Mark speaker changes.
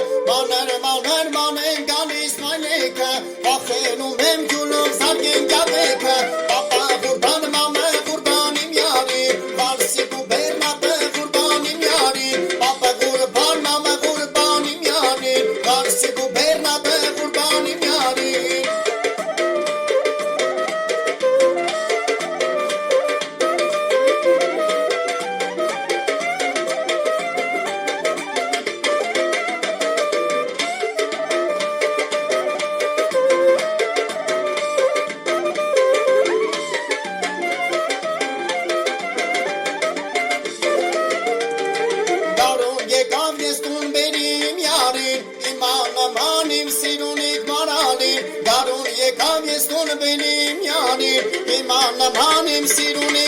Speaker 1: Մաներ, մաներ, մանեն գալիս մայլիկը, վախենում եմ ջուլով զարգեն գավեքը, պապա ղուրբան, մամա ղուրբան իմ յարի, վարսի գուբերն ապը ղուրբան իմ յարի, պապա ղուրբան, մամա ղուրբան իմ յարի, վարսի գուբերն ապը ղուրբան իմ յարի. Եկավ ես տուն բերիմ յարին, իմ անաման իմ սիրունիկ մարալին, գարուն եկավ ես տուն բերիմ յարին, իմ անաման իմ սիրունիկ